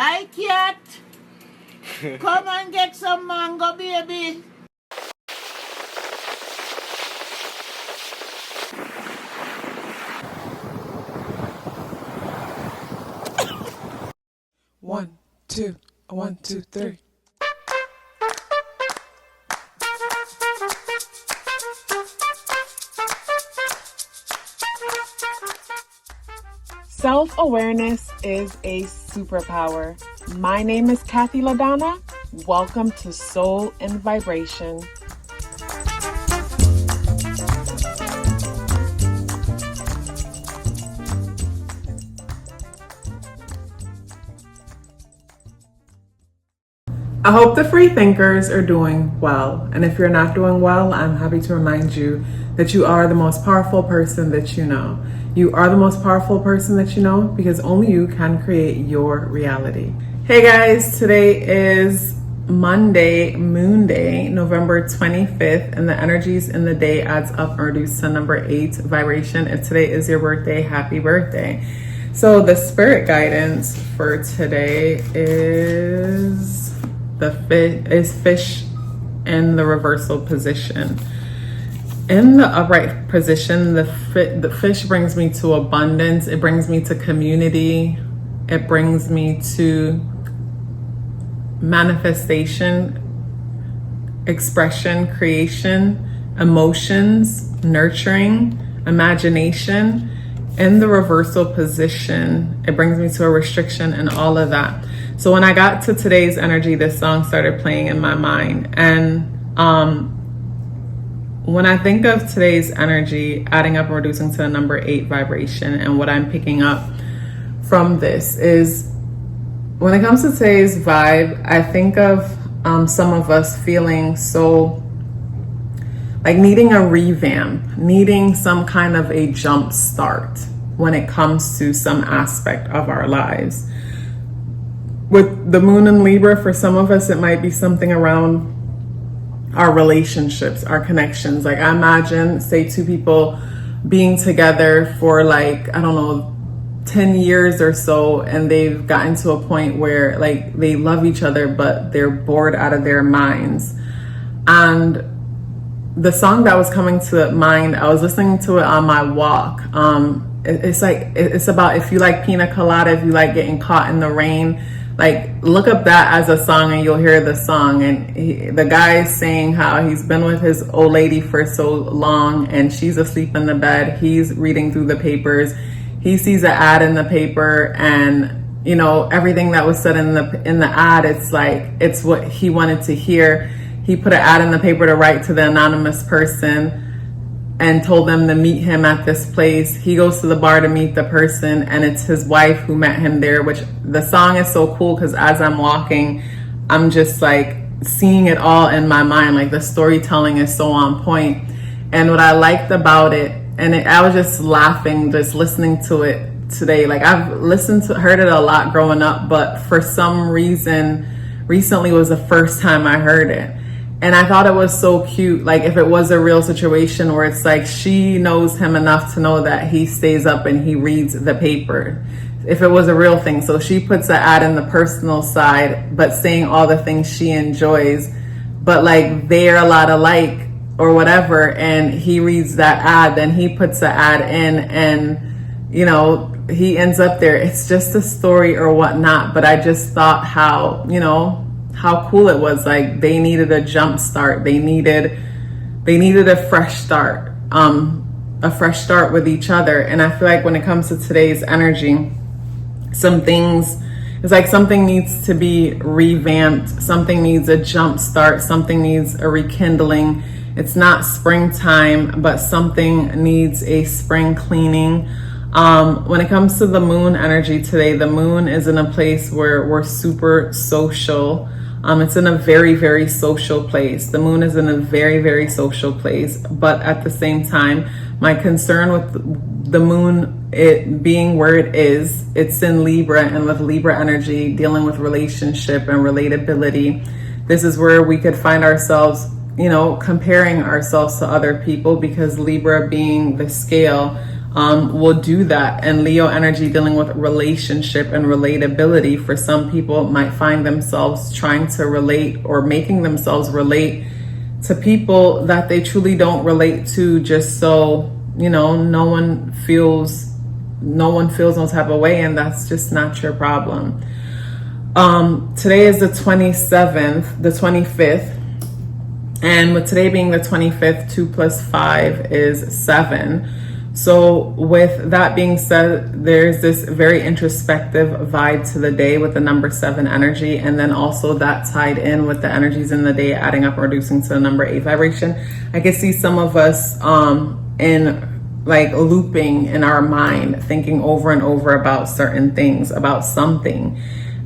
Hi, cat. Come and get some mango, baby. One, two, 1, 2, 3. Self-awareness is a superpower. My name is KathyLaDonna. Welcome to Soul and Vibration. I hope the free thinkers are doing well. And if you're not doing well, I'm happy to remind you that you are the most powerful person that you know. You are the most powerful person that you know because only you can create your reality. Hey guys, today is Monday, Moon Day, November 25th, and the energies in the day adds up or reduce to number 8 vibration. If today is your birthday, happy birthday. So the spirit guidance for today is fish in the reversal position. In the upright position, the fish brings me to abundance. It brings me to community. It brings me to manifestation, expression, creation, emotions, nurturing, imagination. In the reversal position, it brings me to a restriction and all of that. So when I got to today's energy, this song started playing in my mind. And when I think of today's energy, adding up and reducing to the number 8 vibration, and what I'm picking up from this is, when it comes to today's vibe, I think of some of us feeling so like needing a revamp, needing some kind of a jump start when it comes to some aspect of our lives. With the moon in Libra, for some of us, it might be something around our relationships, our connections. Like I imagine, say, two people being together for like, I don't know, 10 years or so, and they've gotten to a point where like they love each other, but they're bored out of their minds. And the song that was coming to mind, I was listening to it on my walk. It's about if you like pina colada, if you like getting caught in the rain, like look up that as a song and you'll hear the song. And the guy is saying how he's been with his old lady for so long and she's asleep in the bed. He's reading through the papers. He sees an ad in the paper, and you know everything that was said in the ad, it's like it's what he wanted to hear. He put an ad in the paper to write to the anonymous person and told them to meet him at this place. He goes to the bar to meet the person, and it's his wife who met him there, which the song is so cool because as I'm walking, I'm just like seeing it all in my mind. Like the storytelling is so on point. And what I liked about it, I was just laughing, just listening to it today. Like I've heard it a lot growing up, but for some reason, recently was the first time I heard it. And I thought it was so cute. Like if it was a real situation where it's like she knows him enough to know that he stays up and he reads the paper. If it was a real thing. So she puts the ad in the personal side, but saying all the things she enjoys, but like they're a lot alike or whatever. And he reads that ad, then he puts the ad in, and you know, he ends up there. It's just a story or whatnot. But I just thought how, you know, how cool it was. Like they needed a jump start. They needed a fresh start with each other. And I feel like when it comes to today's energy, it's like something needs to be revamped. Something needs a jump start. Something needs a rekindling. It's not springtime, but something needs a spring cleaning. When it comes to the moon energy today, the moon is in a place where we're super social. It's in a very, very social place. The moon is in a very, very social place. But at the same time, my concern with the moon, it being where it is, it's in Libra, and with Libra energy, dealing with relationship and relatability, this is where we could find ourselves, you know, comparing ourselves to other people, because Libra being the scale, will do that. And Leo energy dealing with relationship and relatability. For some people might find themselves trying to relate or making themselves relate to people that they truly don't relate to, just so, you know, no one feels no type of way, and that's just not your problem. Today is the 25th, and with today being the 25th, 2 + 5 is 7. So with that being said, there's this very introspective vibe to the day with the number 7 energy, and then also that tied in with the energies in the day adding up and reducing to the number 8 vibration. I can see some of us in like looping in our mind, thinking over and over about certain things, about something.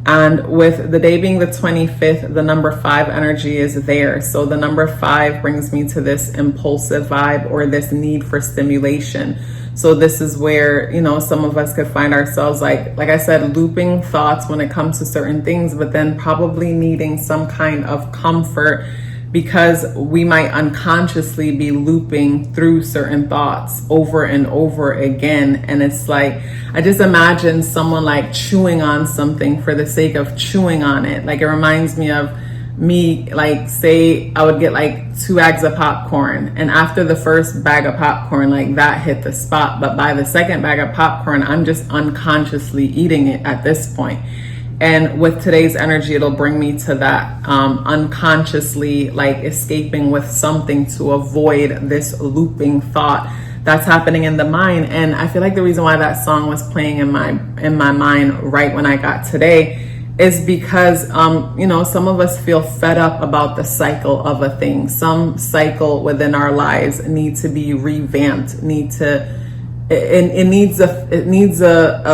And with the day being the 25th, the number 5 energy is there. So the number 5 brings me to this impulsive vibe or this need for stimulation. So this is where, you know, some of us could find ourselves like I said, looping thoughts when it comes to certain things, but then probably needing some kind of comfort because we might unconsciously be looping through certain thoughts over and over again. And it's like, I just imagine someone like chewing on something for the sake of chewing on it. Like it reminds me of me, like say I would get like 2 bags of popcorn, and after the first bag of popcorn, like that hit the spot. But by the second bag of popcorn, I'm just unconsciously eating it at this point. And with today's energy, it'll bring me to that unconsciously like escaping with something to avoid this looping thought that's happening in the mind. And I feel like the reason why that song was playing in my mind right when I got today is because, you know, some of us feel fed up about the cycle of a thing. Some cycle within our lives need to be revamped, it needs a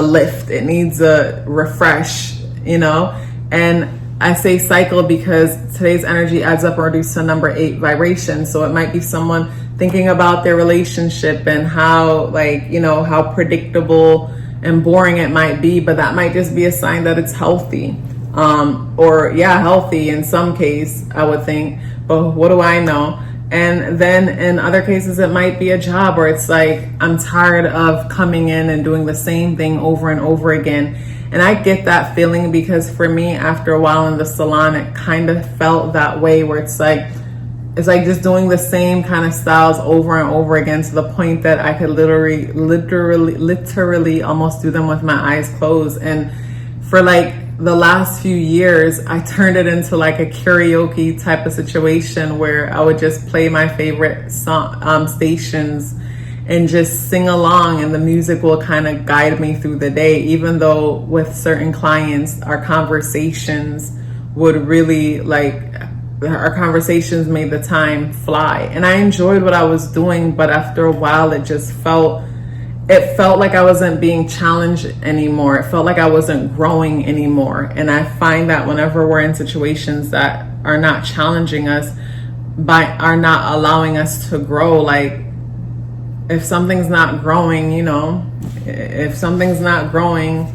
lift, it needs a refresh, you know. And I say cycle because today's energy adds up or reduces to number 8 vibration. So it might be someone thinking about their relationship and how, like, you know, how predictable and boring it might be, but that might just be a sign that it's healthy. Healthy in some case, I would think, but what do I know? And then in other cases, it might be a job where it's like, I'm tired of coming in and doing the same thing over and over again. And I get that feeling because for me, after a while in the salon, it kind of felt that way, where it's like just doing the same kind of styles over and over again, to the point that I could literally almost do them with my eyes closed. And for like the last few years, I turned it into like a karaoke type of situation where I would just play my favorite stations and just sing along, and the music will kind of guide me through the day. Even though with certain clients, our conversations would really our conversations made the time fly, and I enjoyed what I was doing. But after a while, it felt like I wasn't being challenged anymore. It felt like I wasn't growing anymore. And I find that whenever we're in situations that are not challenging us, are not allowing us to grow, like if something's not growing, you know, if something's not growing,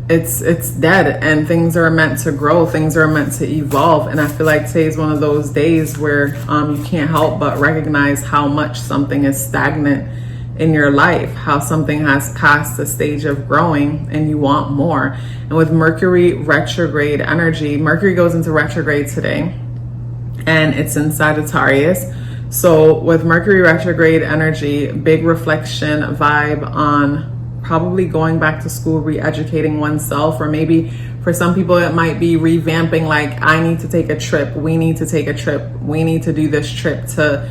it's dead. And things are meant to grow, things are meant to evolve. And I feel like today is one of those days where you can't help but recognize how much something is stagnant in your life, how something has passed the stage of growing and you want more. And with Mercury retrograde energy, Mercury goes into retrograde today, and it's in Sagittarius. So with Mercury retrograde energy, big reflection vibe on probably going back to school, re-educating oneself, or maybe for some people it might be revamping, like I need to take a trip, we need to take a trip, we need to do this trip to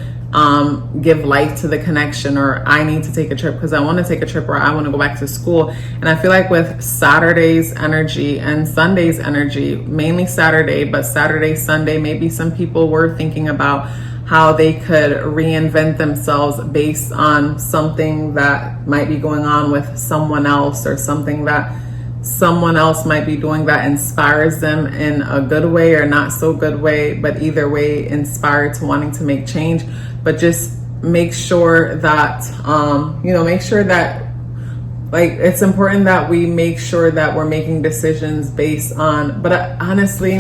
give life to the connection, or I need to take a trip because I want to take a trip, or I want to go back to school. And I feel like with Saturday's energy and Sunday's energy, mainly Saturday, but Saturday, Sunday, maybe some people were thinking about how they could reinvent themselves based on something that might be going on with someone else, or something that someone else might be doing that inspires them in a good way or not so good way, but either way inspired to wanting to make change. But just make sure that like it's important that we make sure that we're making decisions based on, but honestly,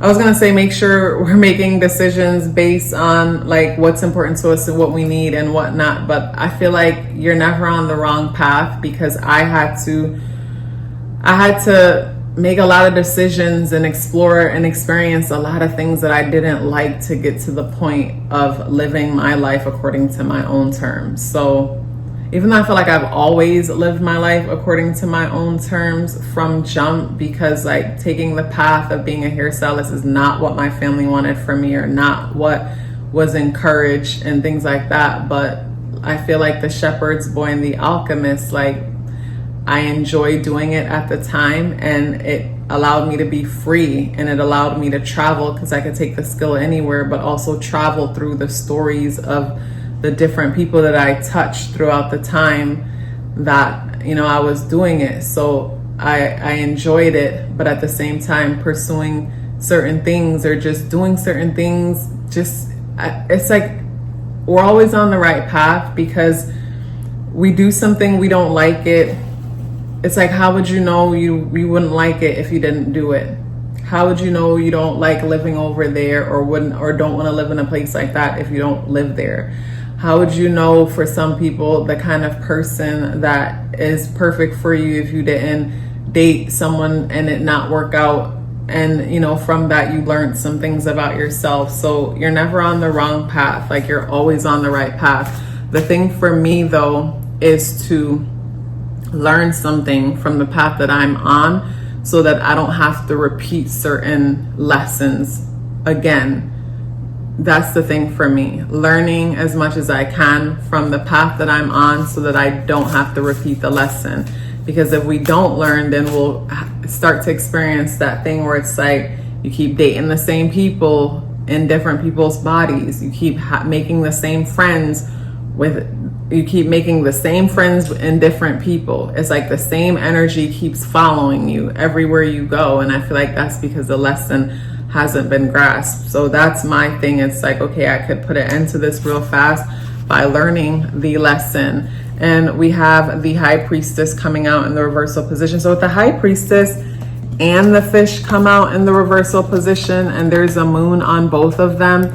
I was gonna say, make sure we're making decisions based on like what's important to us and what we need and whatnot. But I feel like you're never on the wrong path, because I had to make a lot of decisions and explore and experience a lot of things that I didn't like to get to the point of living my life according to my own terms. So even though I feel like I've always lived my life according to my own terms from jump, because like taking the path of being a hairstylist is not what my family wanted for me, or not what was encouraged and things like that. But I feel like the shepherd's boy and the alchemist, like I enjoyed doing it at the time, and it allowed me to be free, and it allowed me to travel, because I could take the skill anywhere, but also travel through the stories of the different people that I touched throughout the time that, you know, I was doing it. So I enjoyed it, but at the same time pursuing certain things or just doing certain things, it's like we're always on the right path, because we do something, we don't like it. It's like, how would you know you wouldn't like it if you didn't do it? How would you know you don't like living over there, or don't want to live in a place like that if you don't live there? How would you know, for some people, the kind of person that is perfect for you if you didn't date someone and it not work out? And, you know, from that, you learned some things about yourself. So you're never on the wrong path. Like, you're always on the right path. The thing for me, though, is to learn something from the path that I'm on, so that I don't have to repeat certain lessons again. That's the thing for me, learning as much as I can from the path that I'm on, so that I don't have to repeat the lesson. Because if we don't learn, then we'll start to experience that thing where it's like you keep dating the same people in different people's bodies. You keep making the same friends in different people. It's like the same energy keeps following you everywhere you go. And I feel like that's because the lesson hasn't been grasped. So that's my thing. It's like, okay, I could put an end to this real fast by learning the lesson. And we have the High Priestess coming out in the reversal position. So with the High Priestess and the Fish come out in the reversal position, and there's a moon on both of them,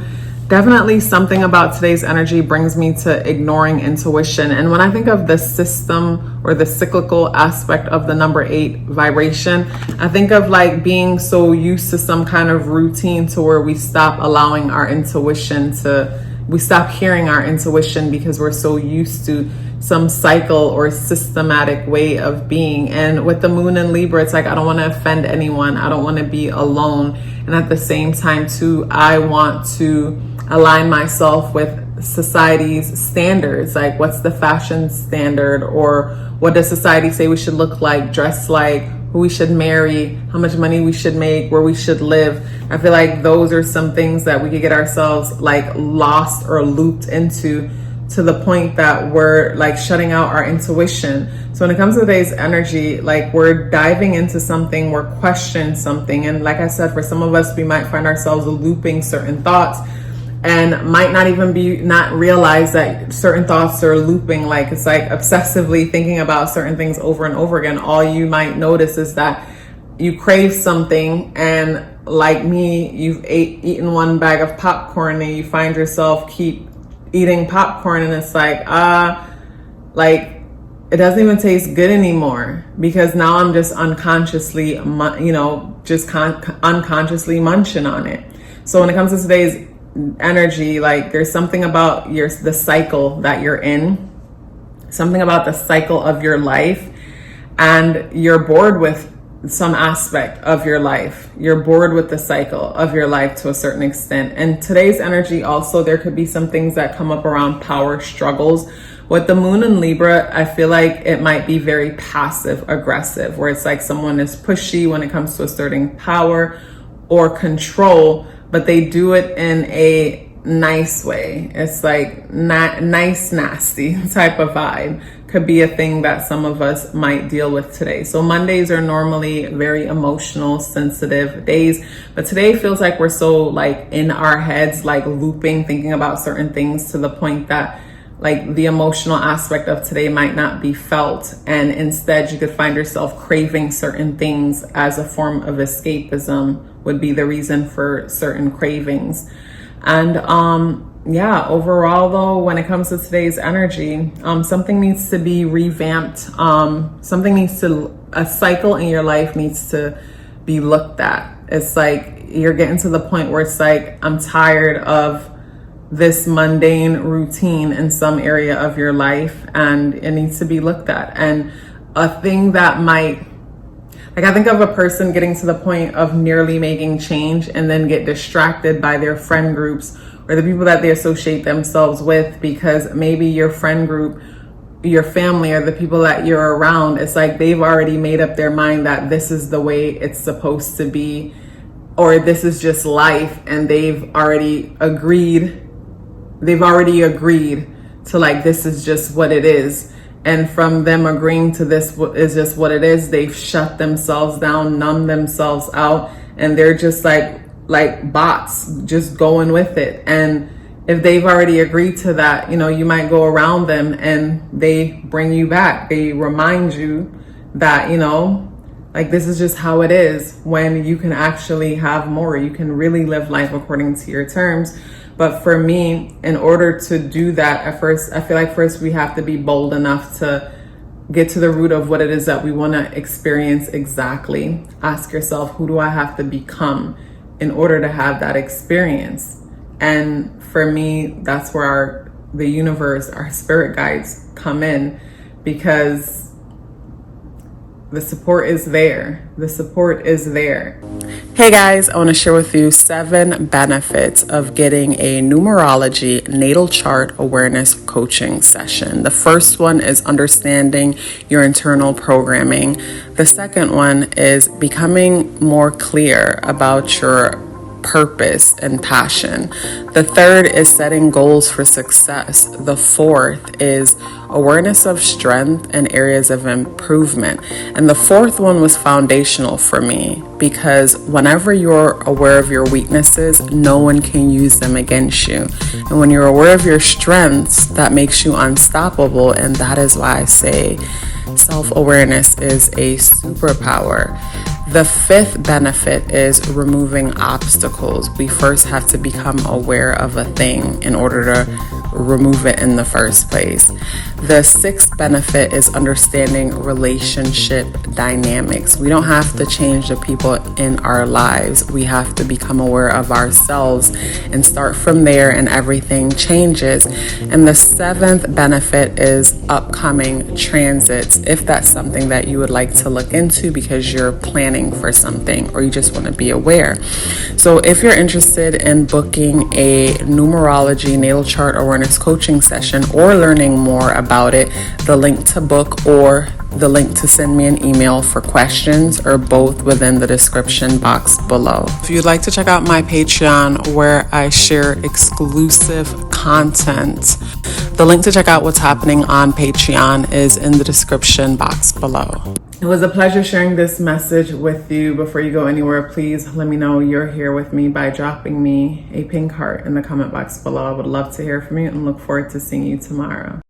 definitely something about today's energy brings me to ignoring intuition. And when I think of the system or the cyclical aspect of the number 8 vibration, I think of like being so used to some kind of routine to where we stop allowing our intuition we stop hearing our intuition, because we're so used to some cycle or systematic way of being. And with the moon in Libra, it's like, I don't want to offend anyone. I don't want to be alone. And at the same time too, I want to align myself with society's standards. Like, what's the fashion standard, or what does society say we should look like, dress like, who we should marry, how much money we should make, where we should live. I feel like those are some things that we could get ourselves like lost or looped into, to the point that we're like shutting out our intuition. So when it comes to today's energy, like we're diving into something, we're questioning something. And like I said, for some of us, we might find ourselves looping certain thoughts, and might not even not realize that certain thoughts are looping. Like, it's like obsessively thinking about certain things over and over again. All you might notice is that you crave something, and like me, you've eaten one bag of popcorn, and you find yourself keep eating popcorn, and it's like, like it doesn't even taste good anymore, because now I'm just unconsciously, unconsciously munching on it. So when it comes to today's energy, like there's something about the cycle that you're in, something about the cycle of your life, and you're bored with some aspect of your life. You're bored with the cycle of your life to a certain extent. And today's energy also, there could be some things that come up around power struggles. With the moon in Libra, I feel like it might be very passive aggressive, where it's like someone is pushy when it comes to asserting power or control, but they do it in a nice way. It's like nice, nasty type of vibe. Could be a thing that some of us might deal with today. So Mondays are normally very emotional, sensitive days, but today feels like we're so like in our heads, like looping, thinking about certain things to the point that like the emotional aspect of today might not be felt, and instead you could find yourself craving certain things as a form of escapism would be the reason for certain cravings. And yeah, overall though, when it comes to today's energy, something needs to be revamped. A cycle in your life needs to be looked at. It's like you're getting to the point where it's like, I'm tired of this mundane routine in some area of your life, and it needs to be looked at. And a thing that might, like, I think of a person getting to the point of nearly making change and then get distracted by their friend groups or the people that they associate themselves with, because maybe your friend group, your family, or the people that you're around, it's like they've already made up their mind that this is the way it's supposed to be, or this is just life, and they've already agreed to, like, this is just what it is. And from them agreeing to this is just what it is, they've shut themselves down, numbed themselves out, and they're just like bots, just going with it. And if they've already agreed to that, you know, you might go around them and they bring you back. They remind you that, you know, like, this is just how it is, when you can actually have more. You can really live life according to your terms. But for me, in order to do that, at first, I feel like first we have to be bold enough to get to the root of what it is that we want to experience exactly. Ask yourself, who do I have to become in order to have that experience? And for me, that's where the universe, our spirit guides come in, because the support is there. The support is there. Hey guys, I want to share with you 7 benefits of getting a numerology natal chart awareness coaching session. The first one is understanding your internal programming. The second one is becoming more clear about your purpose and passion. The third is setting goals for success. The fourth is awareness of strength and areas of improvement. And the fourth one was foundational for me, because whenever you're aware of your weaknesses, no one can use them against you. And when you're aware of your strengths, that makes you unstoppable. And that is why I say self-awareness is a superpower. The fifth benefit is removing obstacles. We first have to become aware of a thing in order to remove it in the first place. The sixth benefit is understanding relationship dynamics. We don't have to change the people in our lives. We have to become aware of ourselves and start from there, and everything changes. And the seventh benefit is upcoming transits, if that's something that you would like to look into because you're planning for something or you just want to be aware. So if you're interested in booking a numerology natal chart awareness coaching session or learning more about it, the link to book or the link to send me an email for questions are both within the description box below. If you'd like to check out my Patreon, where I share exclusive content, the link to check out what's happening on Patreon is in the description box below. It was a pleasure sharing this message with you. Before you go anywhere, please let me know you're here with me by dropping me a pink heart in the comment box below. I would love to hear from you and look forward to seeing you tomorrow.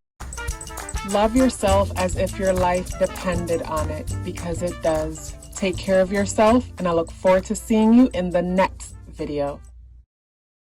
Love yourself as if your life depended on it, because it does. Take care of yourself, and I look forward to seeing you in the next video.